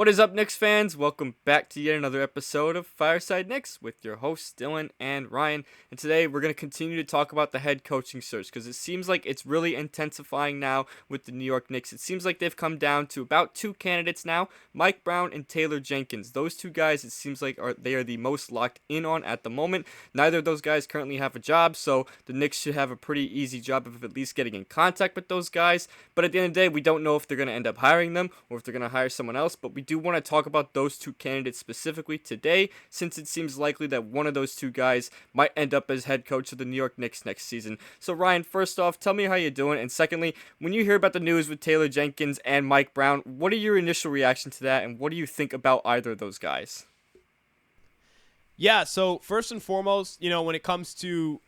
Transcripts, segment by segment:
What is up, Knicks fans? Welcome back to yet another episode of Fireside Knicks with your hosts, Dylan and Ryan. And today we're going to continue to talk about the head coaching search because it seems like it's really intensifying now with the New York Knicks. It seems like they've come down to about two candidates now, Mike Brown and Taylor Jenkins. Those two guys, it seems like they are the most locked in on at the moment. Neither of those guys currently have a job, so the Knicks should have a pretty easy job of at least getting in contact with those guys. But at the end of the day, we don't know if they're going to end up hiring them or if they're going to hire someone else, but we do want to talk about those two candidates specifically today, since it seems likely that one of those two guys might end up as head coach of the New York Knicks next season. So Ryan, first off, tell me how you're doing, and secondly, when you hear about the news with Taylor Jenkins and Mike Brown, what are your initial reaction to that, and what do you think about either of those guys? Yeah, so first and foremost, when it comes to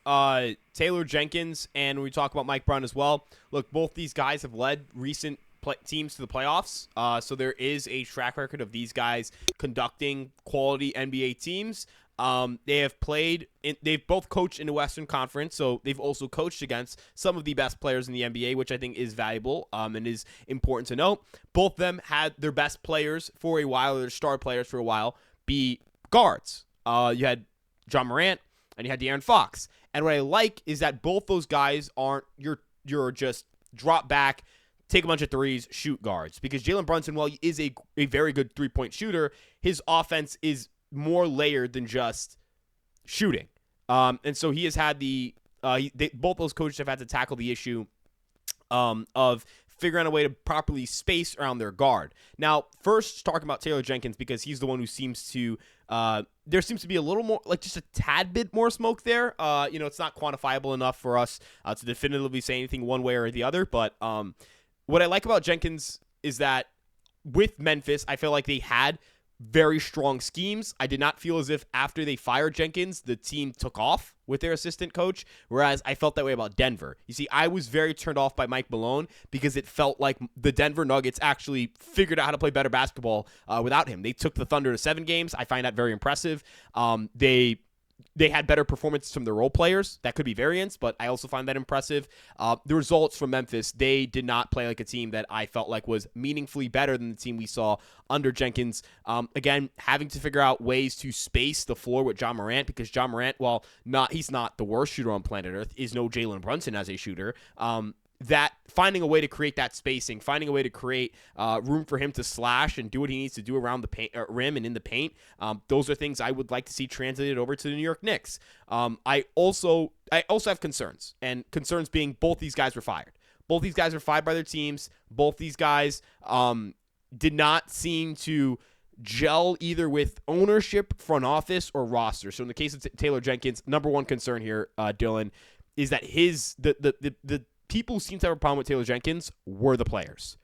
Taylor Jenkins and when we talk about Mike Brown as well, look, both these guys have led recent teams to the playoffs, so there is a track record of these guys conducting quality NBA teams. They've both coached in the Western Conference, so they've also coached against some of the best players in the NBA, which I think is valuable and is important to note. Both of them had their best players for a while, or their star players for a while, be guards. You had John Morant and you had De'Aaron Fox. And what I like is that both those guys aren't your just drop back, take a bunch of threes, shoot guards. Because Jalen Brunson, while he is a very good three-point shooter, his offense is more layered than just shooting. And so he has had both those coaches have had to tackle the issue of figuring out a way to properly space around their guard. Now, first talking about Taylor Jenkins, because he's the one who seems to there seems to be a little more, like just a tad bit more smoke there. It's not quantifiable enough for us to definitively say anything one way or the other. But what I like about Jenkins is that with Memphis, I feel like they had very strong schemes. I did not feel as if after they fired Jenkins, the team took off with their assistant coach, whereas I felt that way about Denver. You see, I was very turned off by Mike Malone because it felt like the Denver Nuggets actually figured out how to play better basketball without him. They took the Thunder to 7 games. I find that very impressive. They had better performances from their role players. That could be variance, but I also find that impressive. The results from Memphis, they did not play like a team that I felt like was meaningfully better than the team we saw under Jenkins. Again, having to figure out ways to space the floor with John Morant, because John Morant, while he's not the worst shooter on planet Earth, is no Jalen Brunson as a shooter. That finding a way to create that spacing, finding a way to create room for him to slash and do what he needs to do around the paint, rim and in the paint, those are things I would like to see translated over to the New York Knicks. I also have concerns, and concerns being both these guys were fired. Both these guys were fired by their teams. Both these guys did not seem to gel either with ownership, front office, or roster. So in the case of Taylor Jenkins, number one concern here, Dylan, is that the people who seem to have a problem with Taylor Jenkins were the players.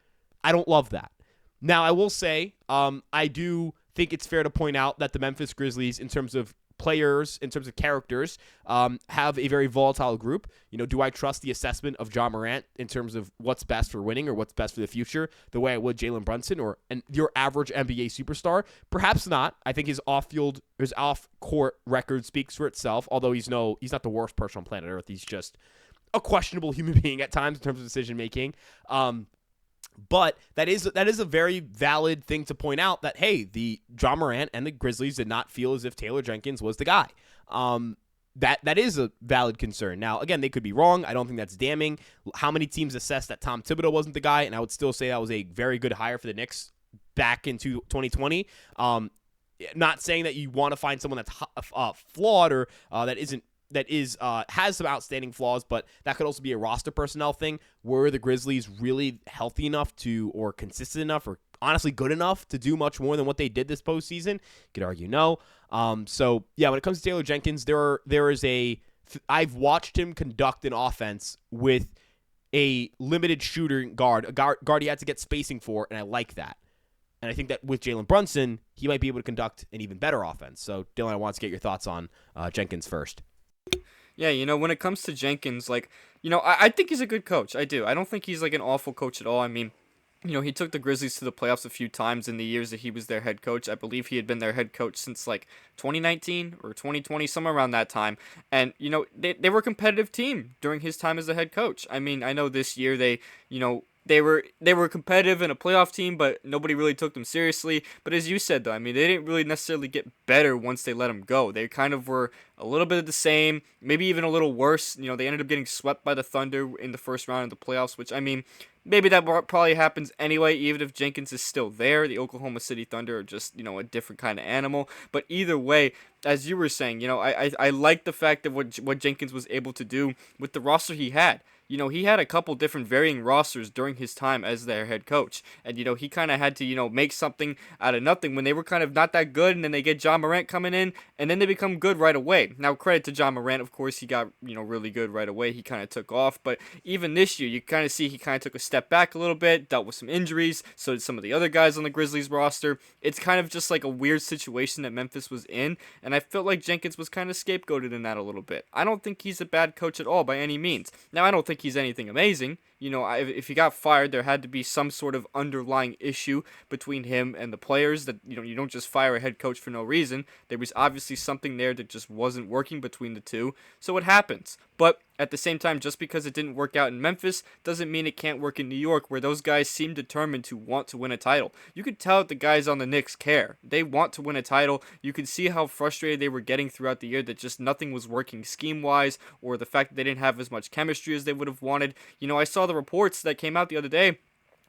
I don't love that. Now, I will say, I do think it's fair to point out that the Memphis Grizzlies, in terms of players, in terms of characters, have a very volatile group. Do I trust the assessment of John Morant in terms of what's best for winning or what's best for the future the way I would Jalen Brunson or your average NBA superstar? Perhaps not. I think his off-court record speaks for itself, although he's not the worst person on planet Earth. He's just a questionable human being at times in terms of decision making. But that is a very valid thing to point out that, hey, the John Morant and the Grizzlies did not feel as if Taylor Jenkins was the guy. That is a valid concern. Now, again, they could be wrong. I don't think that's damning. How many teams assessed that Tom Thibodeau wasn't the guy? And I would still say that was a very good hire for the Knicks back into 2020. Not saying that you want to find someone that's flawed or has some outstanding flaws, but that could also be a roster personnel thing. Were the Grizzlies really healthy enough or consistent enough or honestly good enough to do much more than what they did this postseason? You could argue no. So yeah, when it comes to Taylor Jenkins, I've watched him conduct an offense with a limited shooting guard, a guard he had to get spacing for, and I like that. And I think that with Jalen Brunson, he might be able to conduct an even better offense. So Dylan, I want to get your thoughts on Jenkins first. Yeah, when it comes to Jenkins, I think he's a good coach. I do. I don't think he's, an awful coach at all. I mean, he took the Grizzlies to the playoffs a few times in the years that he was their head coach. I believe he had been their head coach since, 2019 or 2020, somewhere around that time. And, they were a competitive team during his time as a head coach. I mean, I know this year they, they were competitive in a playoff team, but nobody really took them seriously. But as you said, though, I mean, they didn't really necessarily get better once they let them go. They kind of were a little bit of the same, maybe even a little worse. They ended up getting swept by the Thunder in the first round of the playoffs, which, I mean, maybe that probably happens anyway, even if Jenkins is still there. The Oklahoma City Thunder are just, a different kind of animal. But either way, as you were saying, I like the fact that what Jenkins was able to do with the roster he had. He had a couple different varying rosters during his time as their head coach. And, he kind of had to, make something out of nothing when they were kind of not that good. And then they get John Morant coming in, and then they become good right away. Now, credit to John Morant, of course, he got, really good right away. He kind of took off. But even this year, you kind of see he kind of took a step back a little bit, dealt with some injuries. So did some of the other guys on the Grizzlies roster. It's kind of just like a weird situation that Memphis was in. And I felt like Jenkins was kind of scapegoated in that a little bit. I don't think he's a bad coach at all by any means. Now, I don't think he's anything amazing. If he got fired, there had to be some sort of underlying issue between him and the players that, you don't just fire a head coach for no reason. There was obviously something there that just wasn't working between the two. So it happens. But at the same time, just because it didn't work out in Memphis doesn't mean it can't work in New York, where those guys seem determined to want to win a title. You could tell that the guys on the Knicks care. They want to win a title. You could see how frustrated they were getting throughout the year that just nothing was working scheme-wise, or the fact that they didn't have as much chemistry as they would have wanted. I saw the reports that came out the other day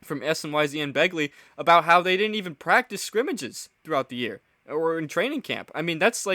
from SNYZ and Begley about how they didn't even practice scrimmages throughout the year or in training camp. I mean, that's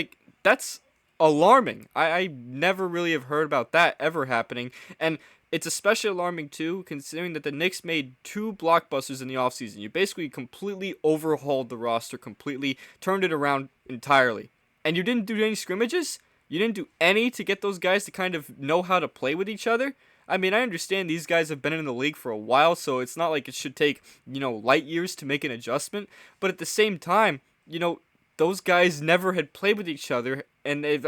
alarming. I never really have heard about that ever happening. And it's especially alarming, too, considering that the Knicks made two blockbusters in the offseason. You basically completely overhauled the roster, completely turned it around entirely. And you didn't do any scrimmages? You didn't do any to get those guys to kind of know how to play with each other? I mean, I understand these guys have been in the league for a while, so it's not like it should take, light years to make an adjustment. But at the same time, those guys never had played with each other, and they've,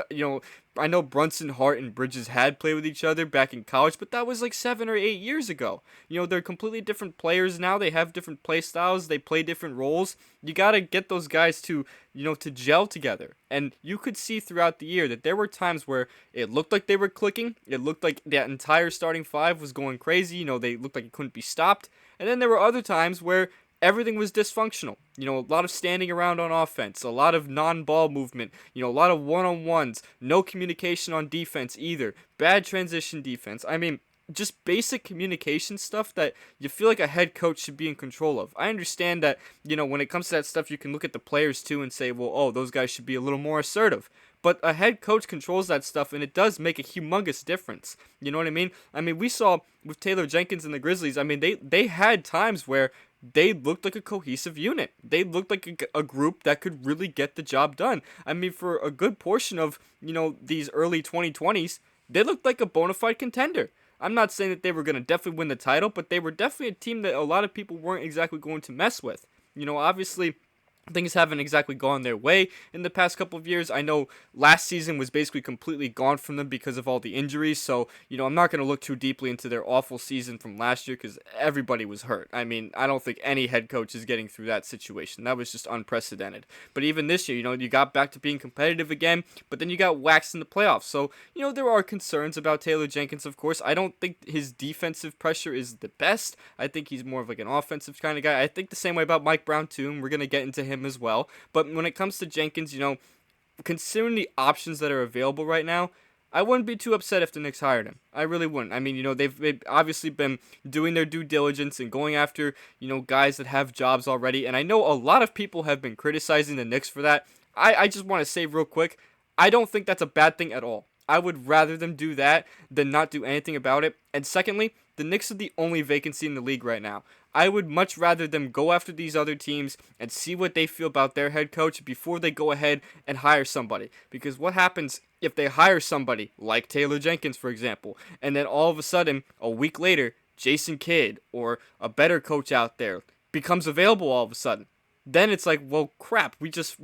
I know Brunson, Hart, and Bridges had played with each other back in college, but that was like 7 or 8 years ago. They're completely different players now. They have different play styles. They play different roles. You got to get those guys to, to gel together. And you could see throughout the year that there were times where it looked like they were clicking. It looked like that entire starting five was going crazy. They looked like it couldn't be stopped. And then there were other times where everything was dysfunctional. A lot of standing around on offense, a lot of non-ball movement, a lot of one-on-ones, no communication on defense either, bad transition defense. I mean, just basic communication stuff that you feel like a head coach should be in control of. I understand that, when it comes to that stuff, you can look at the players too and say, well, oh, those guys should be a little more assertive. But a head coach controls that stuff, and it does make a humongous difference. You know what I mean? I mean, we saw with Taylor Jenkins and the Grizzlies, I mean, they had times where they looked like a cohesive unit. They looked like a group that could really get the job done. I mean, for a good portion of, these early 2020s, they looked like a bona fide contender. I'm not saying that they were going to definitely win the title, but they were definitely a team that a lot of people weren't exactly going to mess with. Obviously, things haven't exactly gone their way in the past couple of years. I know last season was basically completely gone from them because of all the injuries. So, I'm not going to look too deeply into their awful season from last year because everybody was hurt. I mean, I don't think any head coach is getting through that situation. That was just unprecedented. But even this year, you got back to being competitive again, but then you got waxed in the playoffs. So, there are concerns about Taylor Jenkins, of course. I don't think his defensive pressure is the best. I think he's more of like an offensive kind of guy. I think the same way about Mike Brown, too, and we're going to get into him as well. But when it comes to Jenkins, considering the options that are available right now, I wouldn't be too upset if the Knicks hired him. I really wouldn't. I mean, they've obviously been doing their due diligence and going after, guys that have jobs already. And I know a lot of people have been criticizing the Knicks for that. I just want to say real quick, I don't think that's a bad thing at all. I would rather them do that than not do anything about it. And secondly, the Knicks are the only vacancy in the league right now. I would much rather them go after these other teams and see what they feel about their head coach before they go ahead and hire somebody. Because what happens if they hire somebody like Taylor Jenkins, for example, and then all of a sudden, a week later, Jason Kidd or a better coach out there becomes available all of a sudden? Then it's like, well, crap, we just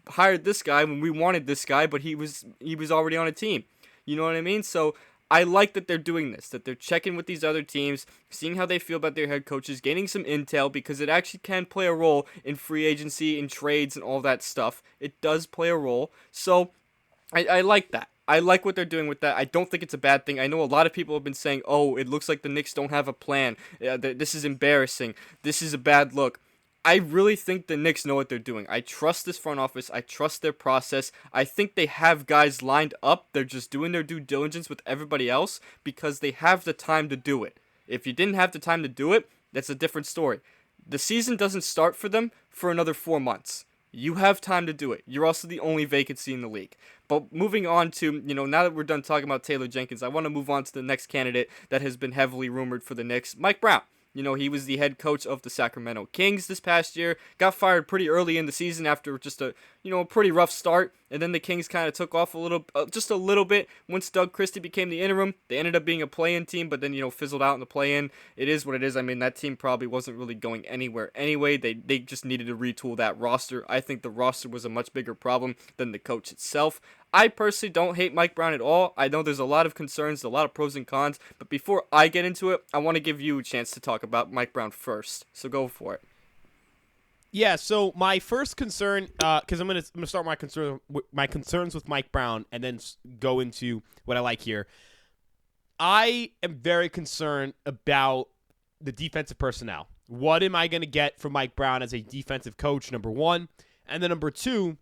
hired this guy when we wanted this guy, but he was already on a team. You know what I mean? So I like that they're doing this, that they're checking with these other teams, seeing how they feel about their head coaches, gaining some intel, because it actually can play a role in free agency, in trades, and all that stuff. It does play a role. So I like that. I like what they're doing with that. I don't think it's a bad thing. I know a lot of people have been saying, oh, it looks like the Knicks don't have a plan. This is embarrassing. This is a bad look. I really think the Knicks know what they're doing. I trust this front office. I trust their process. I think they have guys lined up. They're just doing their due diligence with everybody else because they have the time to do it. If you didn't have the time to do it, that's a different story. The season doesn't start for them for another 4 months. You have time to do it. You're also the only vacancy in the league. But moving on to, now that we're done talking about Taylor Jenkins, I want to move on to the next candidate that has been heavily rumored for the Knicks, Mike Brown. He was the head coach of the Sacramento Kings this past year. Got fired pretty early in the season after just a pretty rough start. And then the Kings kind of took off just a little bit once Doug Christie became the interim. They ended up being a play-in team, but then, fizzled out in the play-in. It is what it is. I mean, that team probably wasn't really going anywhere anyway. They just needed to retool that roster. I think the roster was a much bigger problem than the coach itself. I personally don't hate Mike Brown at all. I know there's a lot of concerns, a lot of pros and cons, but before I get into it, I want to give you a chance to talk about Mike Brown first. So go for it. Yeah, so my first concern, because I'm gonna start my concerns with Mike Brown, and then go into what I like here. I am very concerned about the defensive personnel. What am I gonna get from Mike Brown as a defensive coach? Number one, and then number two,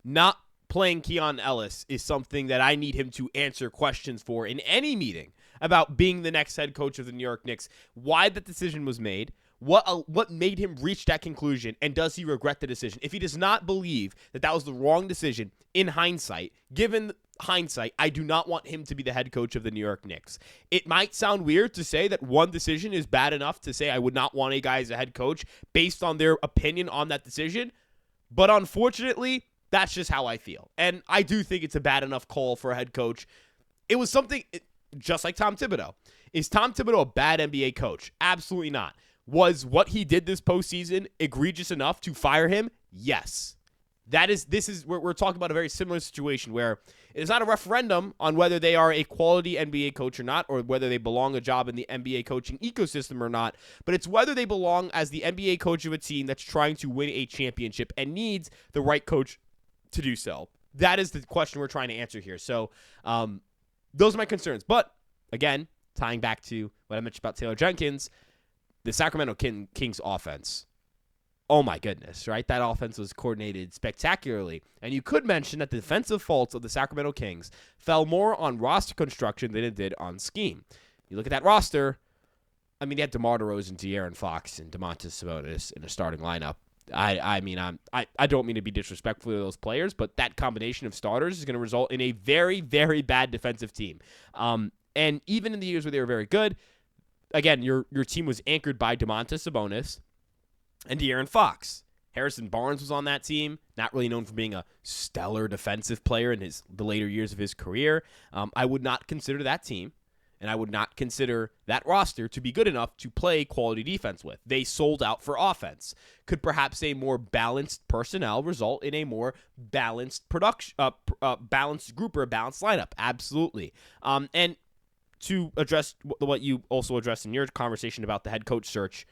not playing Keon Ellis is something that I need him to answer questions for in any meeting about being the next head coach of the New York Knicks. Why that decision was made. What made him reach that conclusion, and does he regret the decision? If he does not believe that that was the wrong decision in hindsight, given hindsight, I do not want him to be the head coach of the New York Knicks. It might sound weird to say that one decision is bad enough to say I would not want a guy as a head coach based on their opinion on that decision, but unfortunately, that's just how I feel. And I do think it's a bad enough call for a head coach. It was something just like Tom Thibodeau. Is Tom Thibodeau a bad NBA coach? Absolutely not. Was what he did this postseason egregious enough to fire him? Yes. We're talking about a very similar situation where it is not a referendum on whether they are a quality NBA coach or not, or whether they belong a job in the NBA coaching ecosystem or not, but it's whether they belong as the NBA coach of a team that's trying to win a championship and needs the right coach to do so. That is the question we're trying to answer here. So those are my concerns. But again, tying back to what I mentioned about Taylor Jenkins, the Sacramento Kings offense, oh my goodness, right? That offense was coordinated spectacularly. And you could mention that the defensive faults of the Sacramento Kings fell more on roster construction than it did on scheme. You look at that roster, I mean, they had DeMar DeRozan, De'Aaron Fox, and Domantas Sabonis in a starting lineup. I don't mean to be disrespectful to those players, but that combination of starters is going to result in a very, very bad defensive team. And even in the years where they were very good, again, your team was anchored by Domantas Sabonis and De'Aaron Fox. Harrison Barnes was on that team, not really known for being a stellar defensive player in the later years of his career. I would not consider that team, and I would not consider that roster to be good enough to play quality defense with. They sold out for offense. Could perhaps a more balanced personnel result in a more balanced balanced group or a balanced lineup? Absolutely. And to address what you also addressed in your conversation about the head coach search,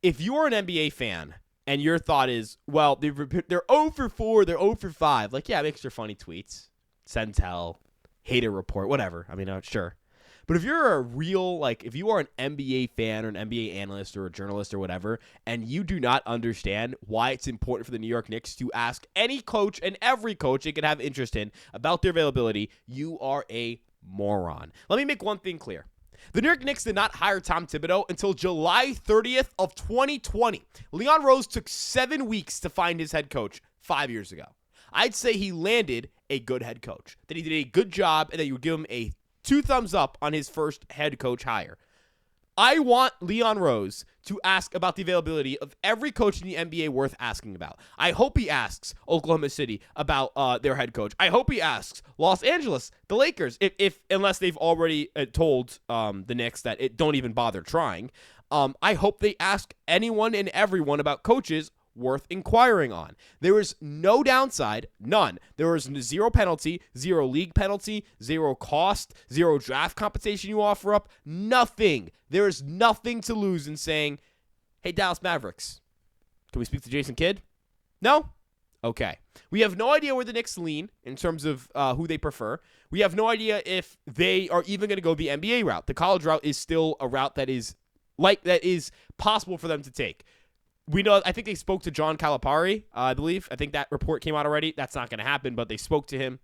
if you're an NBA fan and your thought is, well, they're 0 for 4, they're 0 for 5, like, yeah, it makes their funny tweets, send tell, hater report, whatever. I mean, sure. But if you're if you are an NBA fan or an NBA analyst or a journalist or whatever, and you do not understand why it's important for the New York Knicks to ask any coach and every coach they could have interest in about their availability, you are a moron. Let me make one thing clear. The New York Knicks did not hire Tom Thibodeau until July 30th of 2020. Leon Rose took 7 weeks to find his head coach 5 years ago. I'd say he landed a good head coach, that he did a good job, and that you would give him a 2 thumbs up on his first head coach hire. I want Leon Rose to ask about the availability of every coach in the NBA worth asking about. I hope he asks Oklahoma City about their head coach. I hope he asks Los Angeles, the Lakers, unless they've already told the Knicks that it don't even bother trying. I hope they ask anyone and everyone about coaches worth inquiring on. There is no downside, none. There is 0 penalty, 0 league penalty, 0 cost, 0 draft compensation you offer up, nothing. There is nothing to lose in saying, hey, Dallas Mavericks, can we speak to Jason Kidd? No? Okay. We have no idea where the Knicks lean in terms of who they prefer. We have no idea if they are even going to go the NBA route. The college route is still a route that is possible for them to take. We know, I think they spoke to John Calipari, I believe. I think that report came out already. That's not going to happen, but they spoke to him.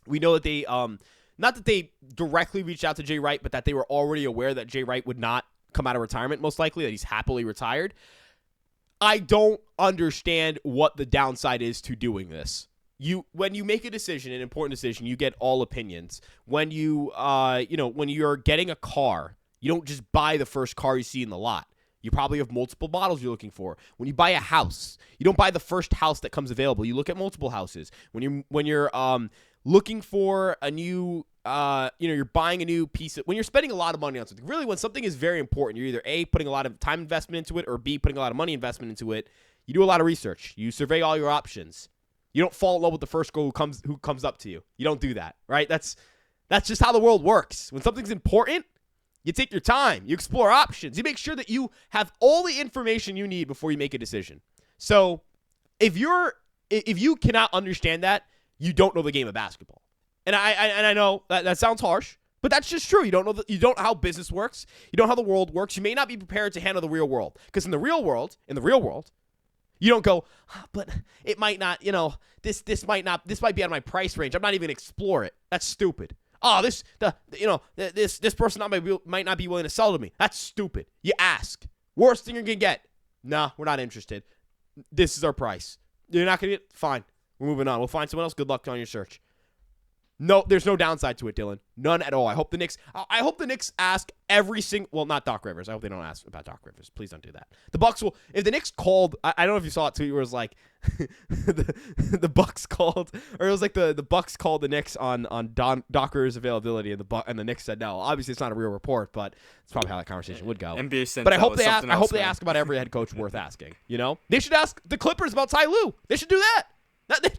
We know that they, not that they directly reached out to Jay Wright, but that they were already aware that Jay Wright would not come out of retirement, most likely, that he's happily retired. I don't understand what the downside is to doing this. When you make a decision, an important decision, you get all opinions. When when you're getting a car, you don't just buy the first car you see in the lot. You probably have multiple models you're looking for. When you buy a house, you don't buy the first house that comes available. You look at multiple houses. When you're looking for a new, you're buying a new piece when you're spending a lot of money on something. Really, when something is very important, you're either A, putting a lot of time investment into it, or B, putting a lot of money investment into it. You do a lot of research. You survey all your options. You don't fall in love with the first girl who comes up to you. You don't do that, right? That's just how the world works. When something's important, you take your time. You explore options. You make sure that you have all the information you need before you make a decision. So, if you cannot understand that, you don't know the game of basketball. And I know that sounds harsh, but that's just true. You don't know how business works. You don't know how the world works. You may not be prepared to handle the real world, because in the real world, you don't go, but it might not, this might be out of my price range. I'm not even going to explore it. That's stupid. Oh, this person might not be willing to sell to me. That's stupid. You ask. Worst thing you're going to get. Nah, we're not interested. This is our price. You're not going to get, fine. We're moving on. We'll find someone else. Good luck on your search. No, there's no downside to it, Dylan. None at all. I hope the Knicks ask every single, well, not Doc Rivers. I hope they don't ask about Doc Rivers. Please don't do that. The Bucks will, if the Knicks called, I don't know if you saw it too, where it was like, the Bucks called, or it was like the Bucks called the Knicks on Doc Rivers' availability, and the Knicks said no. Obviously, it's not a real report, but it's probably how that conversation would go. NBA sent but I hope they ask about every head coach worth asking. They should ask the Clippers about Ty Lue. They should do that.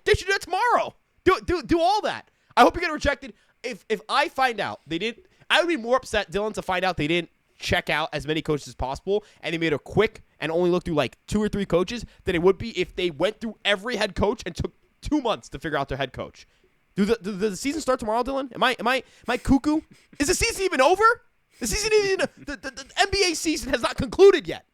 They should do that tomorrow. Do all that. I hope you get rejected. If I find out they didn't, I would be more upset, Dylan, to find out they didn't check out as many coaches as possible, and they made a quick and only look through like 2 or 3 coaches, than it would be if they went through every head coach and took 2 months to figure out their head coach. Do the season start tomorrow, Dylan? Am I cuckoo? Is the season even over? The NBA season has not concluded yet.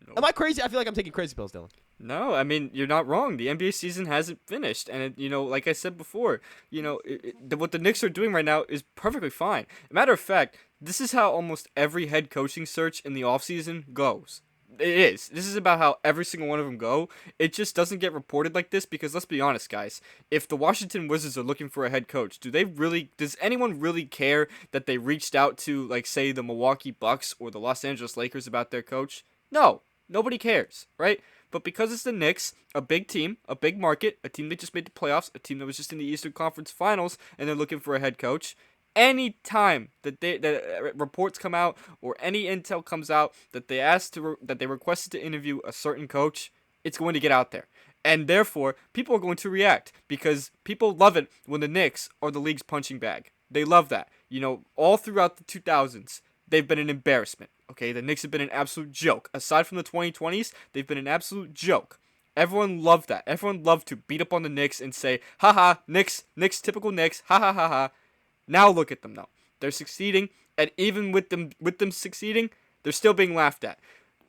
Nope. Am I crazy? I feel like I'm taking crazy pills, Dylan. No, I mean, you're not wrong. The NBA season hasn't finished. And, like I said before, what the Knicks are doing right now is perfectly fine. Matter of fact, this is how almost every head coaching search in the offseason goes. It is. This is about how every single one of them go. It just doesn't get reported like this because, let's be honest, guys, if the Washington Wizards are looking for a head coach, does anyone really care that they reached out to, like, say, the Milwaukee Bucks or the Los Angeles Lakers about their coach? No. Nobody cares, right? But because it's the Knicks, a big team, a big market, a team that just made the playoffs, a team that was just in the Eastern Conference Finals, and they're looking for a head coach, any time that reports come out or any intel comes out that they requested to interview a certain coach, it's going to get out there. And therefore, people are going to react because people love it when the Knicks are the league's punching bag. They love that. All throughout the 2000s, they've been an embarrassment. Okay, the Knicks have been an absolute joke. Aside from the 2020s, they've been an absolute joke. Everyone loved that. Everyone loved to beat up on the Knicks and say, haha, Knicks, typical Knicks, ha ha ha ha. Now look at them though. They're succeeding, and even with them succeeding, they're still being laughed at.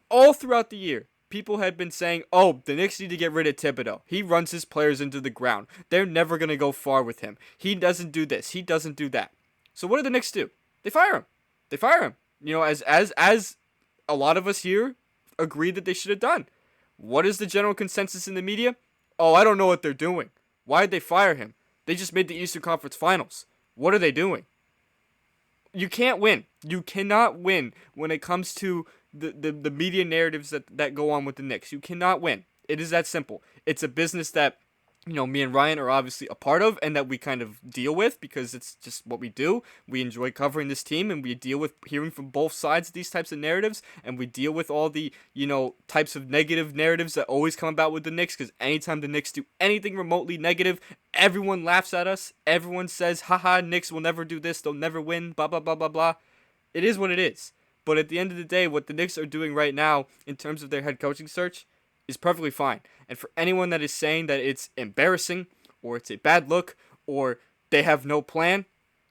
All throughout the year, people had been saying, oh, the Knicks need to get rid of Thibodeau. He runs his players into the ground. They're never going to go far with him. He doesn't do this. He doesn't do that. So what do the Knicks do? They fire him. As a lot of us here agree that they should have done. What is the general consensus in the media? Oh, I don't know what they're doing. Why did they fire him? They just made the Eastern Conference Finals. What are they doing? You can't win. You cannot win when it comes to the media narratives that go on with the Knicks. You cannot win. It is that simple. It's a business that me and Ryan are obviously a part of and that we kind of deal with because it's just what we do. We enjoy covering this team and we deal with hearing from both sides of these types of narratives, and we deal with all the, types of negative narratives that always come about with the Knicks, because anytime the Knicks do anything remotely negative, everyone laughs at us. Everyone says, haha, Knicks will never do this. They'll never win, blah, blah, blah, blah, blah. It is what it is. But at the end of the day, what the Knicks are doing right now in terms of their head coaching search, is perfectly fine. And for anyone that is saying that it's embarrassing or it's a bad look or they have no plan,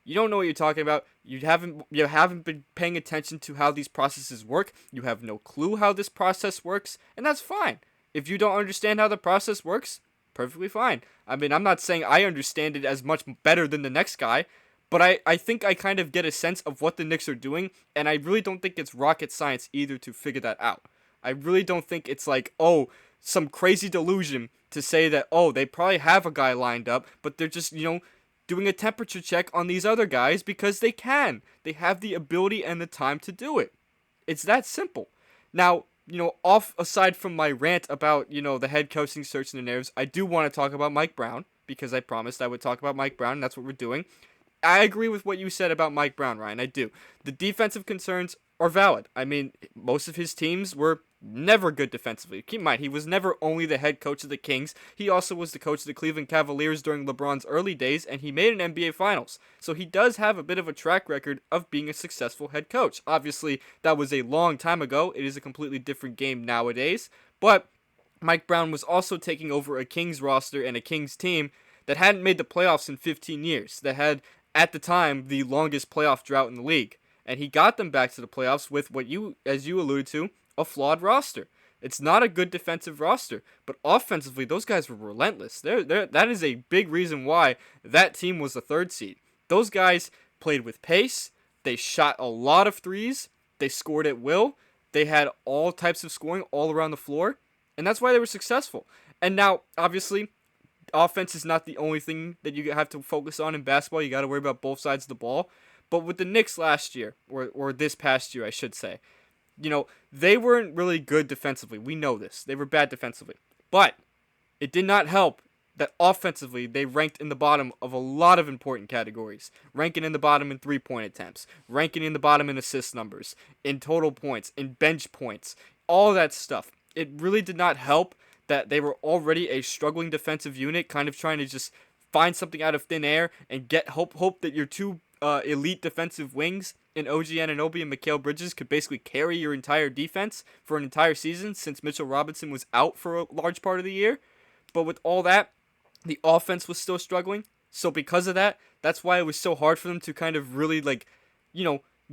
you don't know what you're talking about. You haven't been paying attention to how these processes work. You have no clue how this process works, and that's fine. If you don't understand how the process works, perfectly fine. I mean, I'm not saying I understand it as much better than the next guy, but I think I kind of get a sense of what the Knicks are doing, and I really don't think it's rocket science either to figure that out. I really don't think it's like, oh, some crazy delusion to say that, oh, they probably have a guy lined up, but they're just, doing a temperature check on these other guys because they can. They have the ability and the time to do it. It's that simple. Now, off aside from my rant about, the head coaching search and the narratives, I do want to talk about Mike Brown because I promised I would talk about Mike Brown, and that's what we're doing. I agree with what you said about Mike Brown, Ryan. I do. The defensive concerns are valid. I mean, most of his teams were never good defensively. Keep in mind, he was never only the head coach of the Kings. He also was the coach of the Cleveland Cavaliers during LeBron's early days, and he made an NBA Finals. So he does have a bit of a track record of being a successful head coach. Obviously, that was a long time ago. It is a completely different game nowadays. But Mike Brown was also taking over a Kings roster and a Kings team that hadn't made the playoffs in 15 years, that had, at the time, the longest playoff drought in the league. And he got them back to the playoffs with what as you alluded to, a flawed roster. It's not a good defensive roster, but offensively, those guys were relentless. That is a big reason why that team was the third seed. Those guys played with pace. They shot a lot of threes. They scored at will. They had all types of scoring all around the floor, and that's why they were successful. And now, obviously, offense is not the only thing that you have to focus on in basketball. You got to worry about both sides of the ball. But with the Knicks last year, or this past year, I should say, they weren't really good defensively. We know this. They were bad defensively. But it did not help that offensively they ranked in the bottom of a lot of important categories. Ranking in the bottom in three-point attempts. Ranking in the bottom in assist numbers. In total points. In bench points. All that stuff. It really did not help that they were already a struggling defensive unit, kind of trying to just find something out of thin air and get hope that your two elite defensive wings in OG Anunoby and Mikal Bridges could basically carry your entire defense for an entire season since Mitchell Robinson was out for a large part of the year. But with all that, the offense was still struggling. So because of that, that's why it was so hard for them to kind of really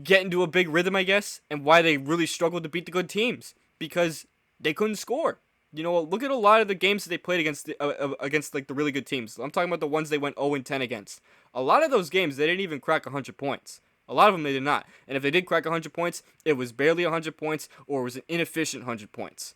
get into a big rhythm, I guess, and why they really struggled to beat the good teams because they couldn't score. Look at a lot of the games that they played against the really good teams. I'm talking about the ones they went 0-10 against. A lot of those games, they didn't even crack 100 points. A lot of them they did not. And if they did crack 100 points, it was barely 100 points or it was an inefficient 100 points.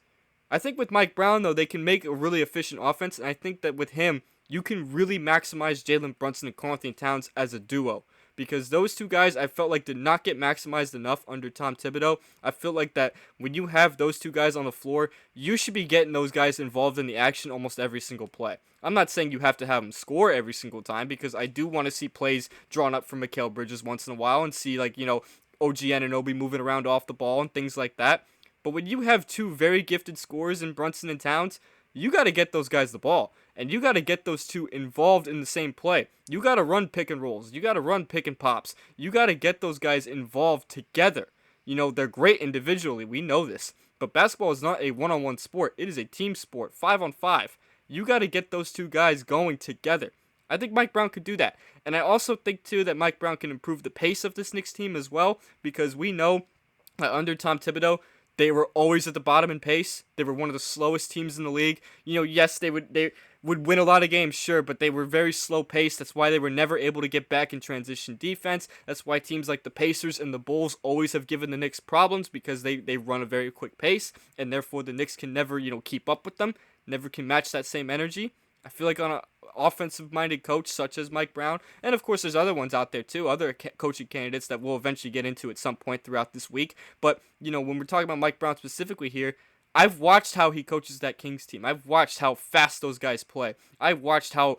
I think with Mike Brown, though, they can make a really efficient offense. And I think that with him, you can really maximize Jalen Brunson and Karl Anthony Towns as a duo. Because those two guys, I felt like did not get maximized enough under Tom Thibodeau. I feel like that when you have those two guys on the floor, you should be getting those guys involved in the action almost every single play. I'm not saying you have to have them score every single time because I do want to see plays drawn up from Mikal Bridges once in a while and see OG Anunoby moving around off the ball and things like that. But when you have two very gifted scorers in Brunson and Towns, you got to get those guys the ball. And you got to get those two involved in the same play. You got to run pick and rolls. You got to run pick and pops. You got to get those guys involved together. They're great individually. We know this. But basketball is not a one-on-one sport. It is a team sport, 5-on-5. You got to get those two guys going together. I think Mike Brown could do that. And I also think, too, that Mike Brown can improve the pace of this Knicks team as well. Because we know that under Tom Thibodeau, they were always at the bottom in pace. They were one of the slowest teams in the league. Yes, they would win a lot of games, sure, but they were very slow paced. That's why they were never able to get back in transition defense. That's why teams like the Pacers and the Bulls always have given the Knicks problems because they run a very quick pace, and therefore the Knicks can never, keep up with them, never can match that same energy. I feel like on an offensive-minded coach such as Mike Brown, and of course there's other ones out there too, other coaching candidates that we'll eventually get into at some point throughout this week. But, when we're talking about Mike Brown specifically here, I've watched how he coaches that Kings team. I've watched how fast those guys play. I've watched how,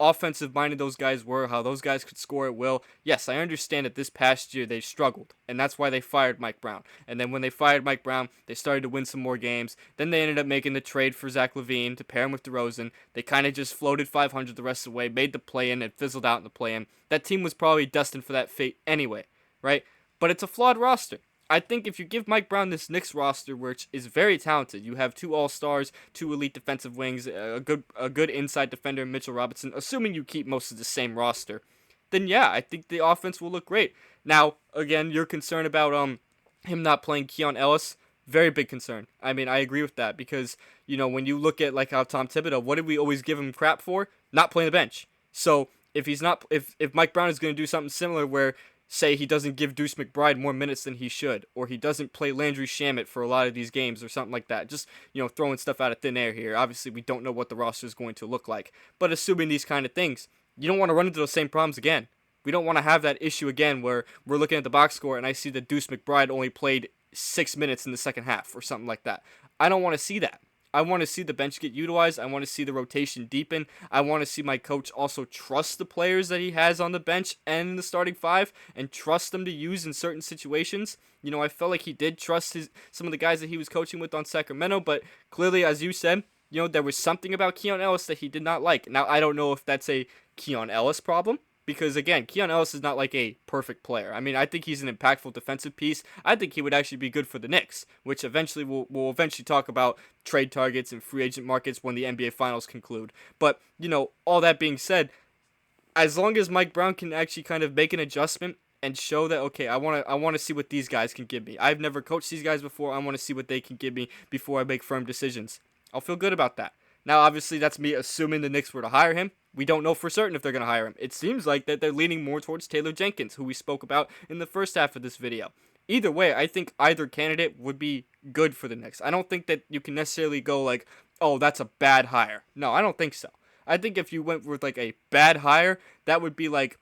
offensive-minded those guys were, how those guys could score at will. Yes, I understand that this past year they struggled, and that's why they fired Mike Brown. And then when they fired Mike Brown, they started to win some more games. Then they ended up making the trade for Zach LaVine to pair him with DeRozan. They kind of just floated 500 the rest of the way, made the play-in, and fizzled out in the play-in. That team was probably destined for that fate anyway, right? But it's a flawed roster. I think if you give Mike Brown this Knicks roster, which is very talented, you have 2 All-Stars, 2 elite defensive wings, a good inside defender, Mitchell Robinson, assuming you keep most of the same roster, then yeah, I think the offense will look great. Now, again, you're concerned about him not playing Keon Ellis. Very big concern. I mean, I agree with that because, when you look at like how Tom Thibodeau, what did we always give him crap for? Not playing the bench. So if he's not, if Mike Brown is going to do something similar where, say, he doesn't give Deuce McBride more minutes than he should, or he doesn't play Landry Shamet for a lot of these games or something like that, just, throwing stuff out of thin air here. Obviously, we don't know what the roster is going to look like, but assuming these kind of things, you don't want to run into those same problems again. We don't want to have that issue again where we're looking at the box score and I see that Deuce McBride only played 6 minutes in the second half or something like that. I don't want to see that. I want to see the bench get utilized. I want to see the rotation deepen. I want to see my coach also trust the players that he has on the bench and in the starting five and trust them to use in certain situations. I felt like he did trust some of the guys that he was coaching with on Sacramento, but clearly, as you said, there was something about Keon Ellis that he did not like. Now, I don't know if that's a Keon Ellis problem, because, again, Keon Ellis is not like a perfect player. I mean, I think he's an impactful defensive piece. I think he would actually be good for the Knicks, which eventually we'll eventually talk about trade targets and free agent markets when the NBA Finals conclude. But, all that being said, as long as Mike Brown can actually kind of make an adjustment and show that, okay, I want to see what these guys can give me. I've never coached these guys before. I want to see what they can give me before I make firm decisions. I'll feel good about that. Now, obviously, that's me assuming the Knicks were to hire him. We don't know for certain if they're going to hire him. It seems like that they're leaning more towards Taylor Jenkins, who we spoke about in the first half of this video. Either way, I think either candidate would be good for the Knicks. I don't think that you can necessarily go like, oh, that's a bad hire. No, I don't think so. I think if you went with like a bad hire, that would be like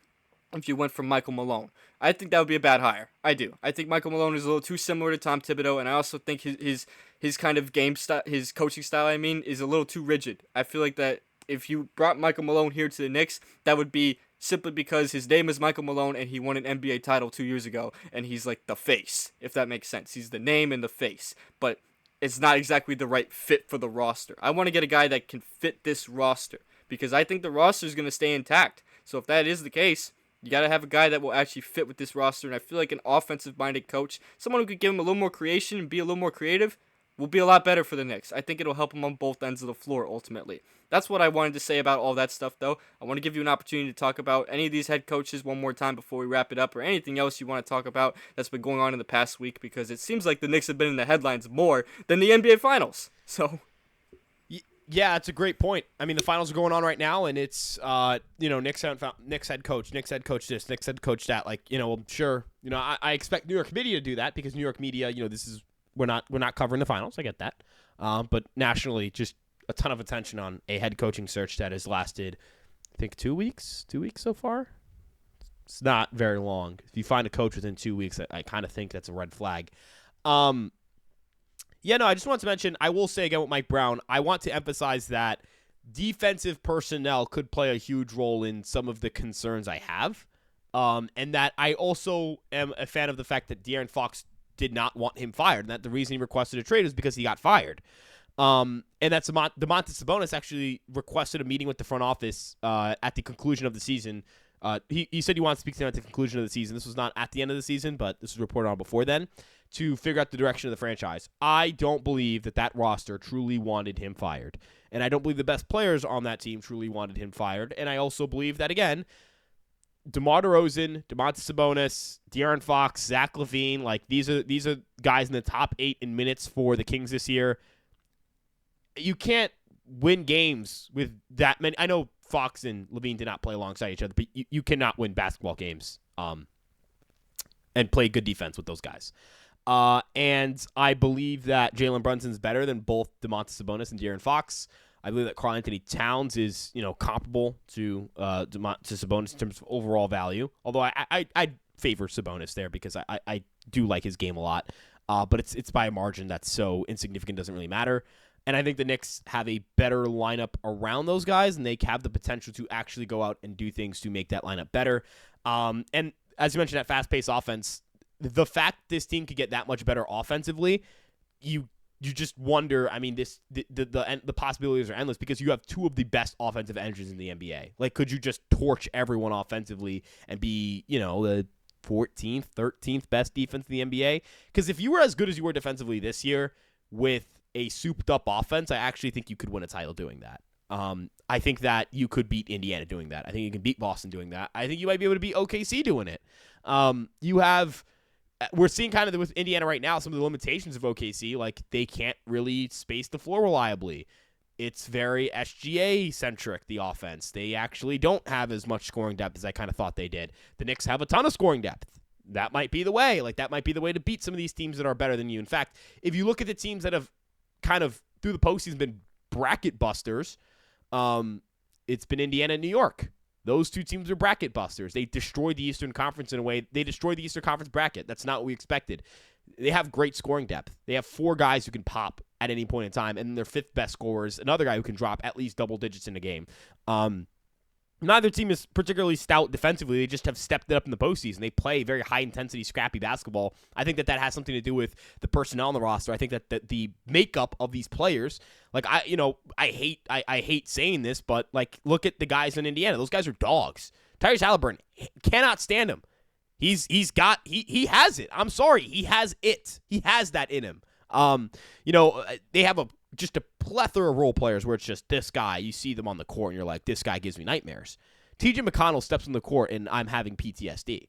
if you went for Michael Malone. I think that would be a bad hire. I do. I think Michael Malone is a little too similar to Tom Thibodeau, and I also think his kind of game style, his coaching style, is a little too rigid. I feel like that if you brought Michael Malone here to the Knicks, that would be simply because his name is Michael Malone and he won an NBA title 2 years ago, and he's like the face, if that makes sense. He's the name and the face, but it's not exactly the right fit for the roster. I want to get a guy that can fit this roster because I think the roster is going to stay intact. So if that is the case, you got to have a guy that will actually fit with this roster, and I feel like an offensive-minded coach, someone who could give him a little more creation and be a little more creative, will be a lot better for the Knicks. I think it'll help them on both ends of the floor ultimately. That's what I wanted to say about all that stuff, though. I want to give you an opportunity to talk about any of these head coaches one more time before we wrap it up, or anything else you want to talk about that's been going on in the past week, because it seems like the Knicks have been in the headlines more than the NBA Finals. So, yeah, it's a great point. I mean, the finals are going on right now, and it's Knicks head coach this, Knicks head coach that. Like, I'm sure, I expect New York media to do that because New York media, this is we're not covering the finals. I get that, but nationally, just a ton of attention on a head coaching search that has lasted, I think, 2 weeks. 2 weeks so far. It's not very long. If you find a coach within 2 weeks, I kind of think that's a red flag. Yeah, no, I just want to mention, I will say again with Mike Brown, I want to emphasize that defensive personnel could play a huge role in some of the concerns I have, and that I also am a fan of the fact that De'Aaron Fox did not want him fired, and that the reason he requested a trade is because he got fired. And that Domantas Sabonis actually requested a meeting with the front office at the conclusion of the season. He said he wanted to speak to them at the conclusion of the season. This was not at the end of the season, but this was reported on before then, to figure out the direction of the franchise. I don't believe that roster truly wanted him fired. And I don't believe the best players on that team truly wanted him fired. And I also believe that, again, DeMar DeRozan, Domantas Sabonis, De'Aaron Fox, Zach LaVine, like these are guys in the top 8 in minutes for the Kings this year. You can't win games with that many. I know Fox and LaVine did not play alongside each other, but you cannot win basketball games and play good defense with those guys. And I believe that Jalen Brunson's better than both Domantas Sabonis and De'Aaron Fox. I believe that Karl-Anthony Towns is, comparable to Sabonis in terms of overall value. Although I favor Sabonis there because I do like his game a lot. But it's by a margin that's so insignificant, doesn't really matter. And I think the Knicks have a better lineup around those guys, and they have the potential to actually go out and do things to make that lineup better. And as you mentioned, that fast-paced offense, the fact this team could get that much better offensively, you just wonder. I mean, the possibilities are endless because you have two of the best offensive engines in the NBA. Like, could you just torch everyone offensively and be, the 14th, 13th best defense in the NBA. Because if you were as good as you were defensively this year with a souped-up offense, I actually think you could win a title doing that. I think that you could beat Indiana doing that. I think you can beat Boston doing that. I think you might be able to beat OKC doing it. We're seeing kind of with Indiana right now some of the limitations of OKC. Like, they can't really space the floor reliably. It's very SGA-centric, the offense. They actually don't have as much scoring depth as I kind of thought they did. The Knicks have a ton of scoring depth. That might be the way. Like, that might be the way to beat some of these teams that are better than you. In fact, if you look at the teams that have kind of, through the postseason, been bracket busters, it's been Indiana and New York. Those two teams are bracket busters. They destroyed the Eastern Conference in a way. They destroyed the Eastern Conference bracket. That's not what we expected. They have great scoring depth. They have 4 guys who can pop at any point in time, and their 5th best scorer is another guy who can drop at least double digits in a game. Neither team is particularly stout defensively. They just have stepped it up in the postseason. They play very high-intensity, scrappy basketball. I think that has something to do with the personnel on the roster. I think that the makeup of these players, like, I hate saying this, but, like, look at the guys in Indiana. Those guys are dogs. Tyrese Halliburton, cannot stand him. He has it. I'm sorry. He has it. He has that in him. They have just a plethora of role players where it's just this guy. You see them on the court and you're like, this guy gives me nightmares. TJ McConnell steps on the court and I'm having PTSD.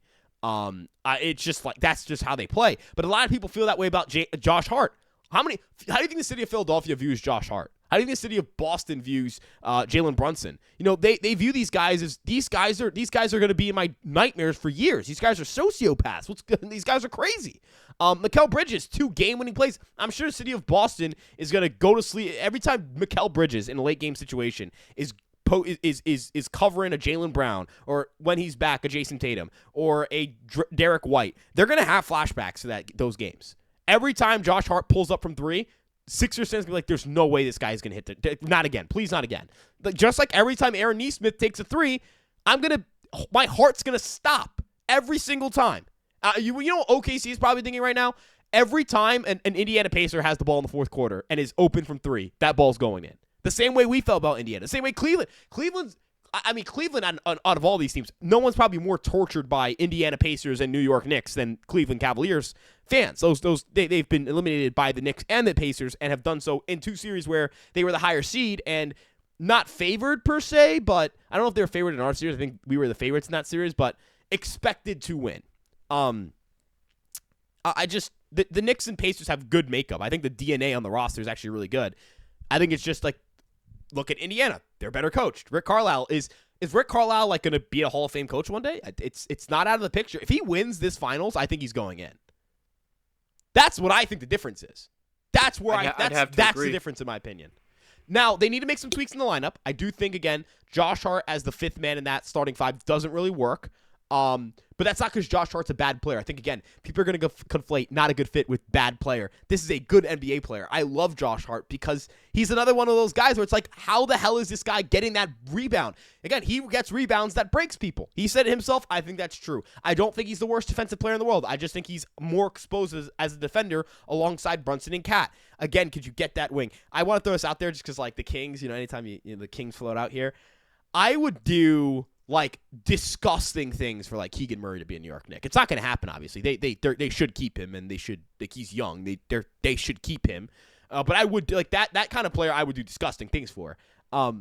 It's just like, that's just how they play. But a lot of people feel that way about Josh Hart. How do you think the city of Philadelphia views Josh Hart? How do you think the city of Boston views Jalen Brunson? They view these guys as these guys are going to be in my nightmares for years. These guys are sociopaths. These guys are crazy. Mikal Bridges, 2 game-winning plays. I'm sure the city of Boston is going to go to sleep every time Mikal Bridges in a late game situation is covering a Jaylen Brown, or when he's back, a Jason Tatum, or a Derek White. They're going to have flashbacks to those games. Every time Josh Hart pulls up from 3, Sixers fans be like, there's no way this guy is going to hit not again. Please, not again. Just like every time Aaron Nesmith takes a 3, my heart's going to stop every single time. What OKC is probably thinking right now? Every time an Indiana Pacer has the ball in the 4th quarter and is open from 3, that ball's going in. The same way we felt about Indiana. The same way Cleveland. Cleveland, out of all these teams, no one's probably more tortured by Indiana Pacers and New York Knicks than Cleveland Cavaliers fans. They've been eliminated by the Knicks and the Pacers and have done so in 2 series where they were the higher seed and not favored per se, but I don't know if they were favored in our series. I think we were the favorites in that series, but expected to win. The Knicks and Pacers have good makeup. I think the DNA on the roster is actually really good. I think it's just like, look at Indiana. They're better coached. Rick Carlisle is Rick Carlisle like going to be a Hall of Fame coach one day? It's not out of the picture. If he wins this finals, I think he's going in. That's what I think the difference is. That's where that's the difference in my opinion. Now, they need to make some tweaks in the lineup. I do think, again, Josh Hart as the 5th man in that starting 5 doesn't really work. But that's not because Josh Hart's a bad player. I think, again, people are going to conflate not a good fit with bad player. This is a good NBA player. I love Josh Hart because he's another one of those guys where it's like, how the hell is this guy getting that rebound? Again, he gets rebounds that breaks people. He said it himself. I think that's true. I don't think he's the worst defensive player in the world. I just think he's more exposed as a defender alongside Brunson and Cat. Again, could you get that wing? I want to throw this out there just because, like, the Kings, anytime the Kings float out here, I would do like disgusting things for like Keegan Murray to be a New York Knick. It's not going to happen, obviously. They should keep him, and he's young. They should keep him. But I would like that kind of player. I would do disgusting things for. There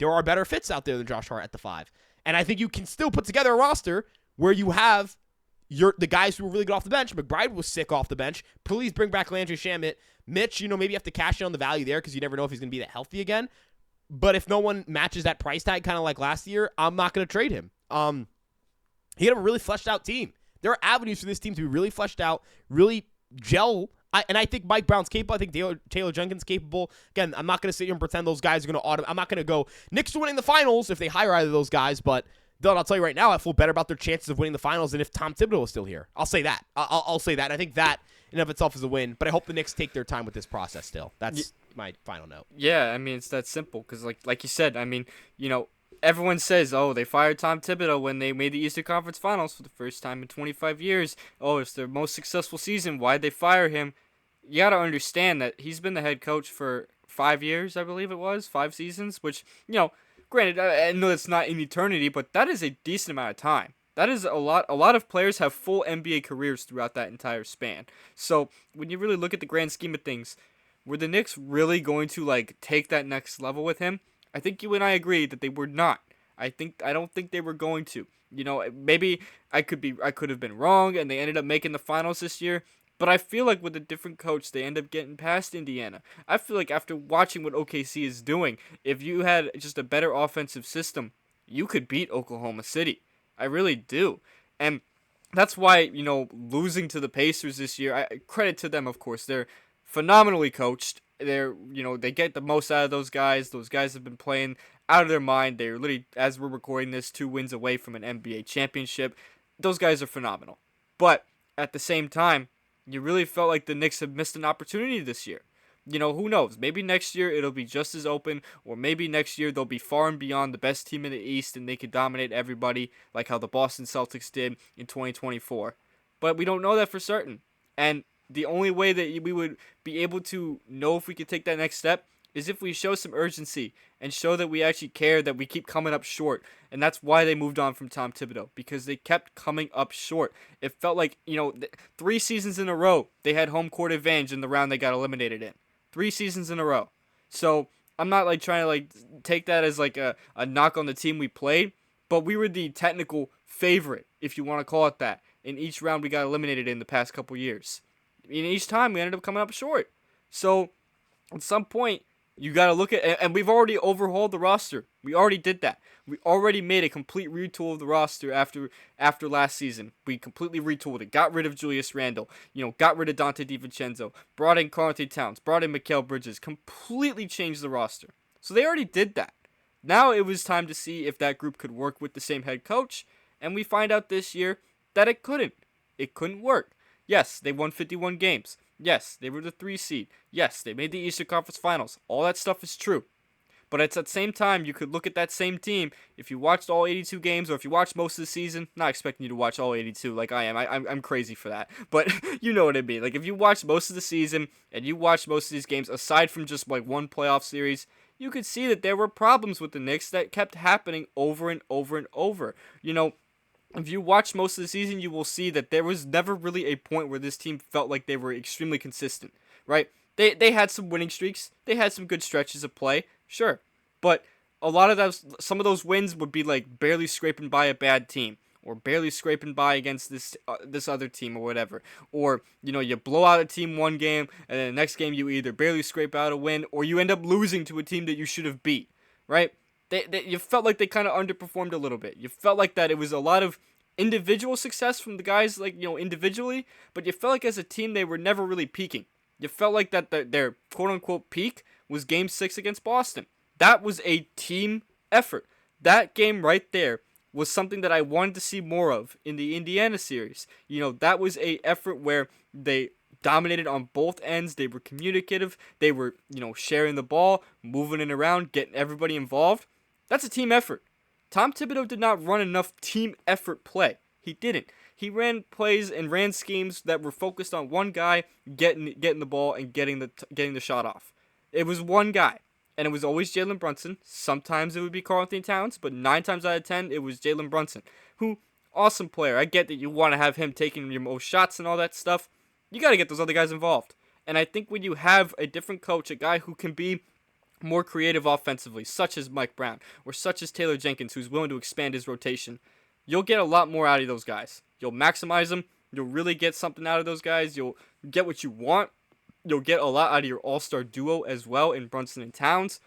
are better fits out there than Josh Hart at the 5, and I think you can still put together a roster where you have the guys who were really good off the bench. McBride was sick off the bench. Please bring back Landry Shamet. Mitch, maybe you have to cash in on the value there because you never know if he's going to be that healthy again. But if no one matches that price tag, kind of like last year, I'm not going to trade him. He had a really fleshed out team. There are avenues for this team to be really fleshed out, really gel. And I think Mike Brown's capable. I think Taylor Jenkins capable. Again, I'm not going to sit here and pretend those guys are going to I'm not going to go Knicks are winning the finals if they hire either of those guys. But Dylan, I'll tell you right now, I feel better about their chances of winning the finals than if Tom Thibodeau was still here. I'll say that. I'll say that. I think that in and of itself is a win. But I hope the Knicks take their time with this process still. That's my final note. Yeah, I mean, it's that simple because, like you said, I mean, everyone says, oh, they fired Tom Thibodeau when they made the Eastern Conference Finals for the first time in 25 years. Oh, it's their most successful season. Why'd they fire him? You got to understand that he's been the head coach for 5 years, I believe it was, 5 seasons, which, granted, I know it's not an eternity, but that is a decent amount of time. That is a lot. A lot of players have full NBA careers throughout that entire span. So when you really look at the grand scheme of things, were the Knicks really going to like take that next level with him? I think you and I agree that they were not. I don't think they were going to. Maybe I could have been wrong and they ended up making the finals this year, but I feel like with a different coach they end up getting past Indiana. I feel like after watching what OKC is doing, if you had just a better offensive system, you could beat Oklahoma City. I really do. And that's why, losing to the Pacers this year, credit to them, of course. They're phenomenally coached. They get the most out of those guys. Those guys have been playing out of their mind. They're literally, as we're recording this, 2 wins away from an NBA championship. Those guys are phenomenal. But at the same time, you really felt like the Knicks have missed an opportunity this year. Who knows? Maybe next year it'll be just as open, or maybe next year they'll be far and beyond the best team in the East and they could dominate everybody like how the Boston Celtics did in 2024. But we don't know that for certain. And the only way that we would be able to know if we could take that next step is if we show some urgency and show that we actually care, that we keep coming up short. And that's why they moved on from Tom Thibodeau, because they kept coming up short. It felt like, 3 seasons in a row, they had home court advantage in the round they got eliminated in. 3 seasons in a row. So I'm not like trying to like take that as like a knock on the team we played, but we were the technical favorite, if you want to call it that, in each round we got eliminated in the past couple years. In each time we ended up coming up short. So at some point you got to look at, and we've already overhauled the roster. We already did that. We already made a complete retool of the roster after last season. We completely retooled it. Got rid of Julius Randle. Got rid of Dante DiVincenzo. Brought in Karl-Anthony Towns. Brought in Mikal Bridges. Completely changed the roster. So they already did that. Now it was time to see if that group could work with the same head coach. And we find out this year that it couldn't. It couldn't work. Yes, they won 51 games. Yes, they were the 3 seed. Yes, they made the Eastern Conference Finals. All that stuff is true. But at the same time, you could look at that same team. If you watched all 82 games, or if you watched most of the season, not expecting you to watch all 82 like I am. I'm crazy for that. But you know what I mean. Like, if you watched most of the season, and you watched most of these games, aside from just like one playoff series, you could see that there were problems with the Knicks that kept happening over and over and over. If you watch most of the season, you will see that there was never really a point where this team felt like they were extremely consistent, right? They had some winning streaks. They had some good stretches of play, sure. But some of those wins would be like barely scraping by a bad team, or barely scraping by against this other team or whatever. Or, you blow out a team one game, and then the next game you either barely scrape out a win, or you end up losing to a team that you should have beat, right? You felt like they kind of underperformed a little bit. You felt like that it was a lot of individual success from the guys, like, individually, but you felt like as a team they were never really peaking. You felt like that their quote-unquote peak was Game 6 against Boston. That was a team effort. That game right there was something that I wanted to see more of in the Indiana series. That was a effort where they dominated on both ends. They were communicative. They were, sharing the ball, moving it around, getting everybody involved. That's a team effort. Tom Thibodeau did not run enough team effort play. He didn't. He ran plays and ran schemes that were focused on one guy getting the ball and getting the shot off. It was one guy, and it was always Jalen Brunson. Sometimes it would be Karl-Anthony Towns, but 9 times out of 10 it was Jalen Brunson, who, awesome player. I get that you want to have him taking your most shots and all that stuff. You got to get those other guys involved. And I think when you have a different coach, a guy who can be more creative offensively, such as Mike Brown, or such as Taylor Jenkins, who's willing to expand his rotation, you'll get a lot more out of those guys. You'll maximize them. You'll really get something out of those guys. You'll get what you want. You'll get a lot out of your all-star duo as well in Brunson and Towns.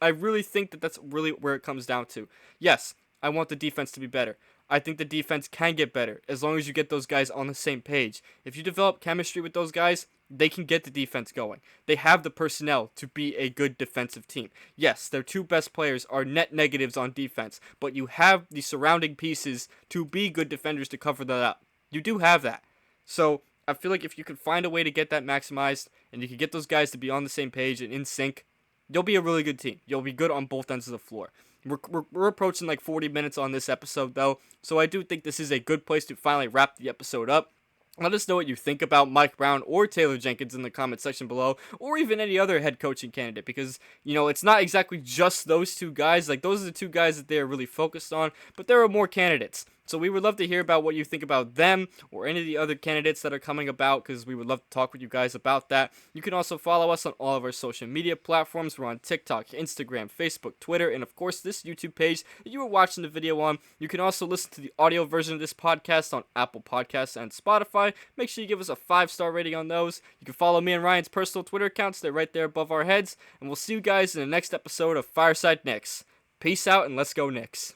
I really think that that's really where it comes down to. Yes, I want the defense to be better. I think the defense can get better as long as you get those guys on the same page. If you develop chemistry with those guys, they can get the defense going. They have the personnel to be a good defensive team. Yes, their 2 best players are net negatives on defense, but you have the surrounding pieces to be good defenders to cover that up. You do have that. So I feel like if you can find a way to get that maximized, and you can get those guys to be on the same page and in sync, you'll be a really good team. You'll be good on both ends of the floor. We're approaching like 40 minutes on this episode, though, so I do think this is a good place to finally wrap the episode up. Let us know what you think about Mike Brown or Taylor Jenkins in the comment section below, or even any other head coaching candidate, because, it's not exactly just those 2 guys. Like, those are the 2 guys that they're really focused on, but there are more candidates. So we would love to hear about what you think about them or any of the other candidates that are coming about, because we would love to talk with you guys about that. You can also follow us on all of our social media platforms. We're on TikTok, Instagram, Facebook, Twitter, and of course this YouTube page that you were watching the video on. You can also listen to the audio version of this podcast on Apple Podcasts and Spotify. Make sure you give us a 5-star rating on those. You can follow me and Ryan's personal Twitter accounts. They're right there above our heads. And we'll see you guys in the next episode of Fireside Knicks. Peace out and let's go Knicks.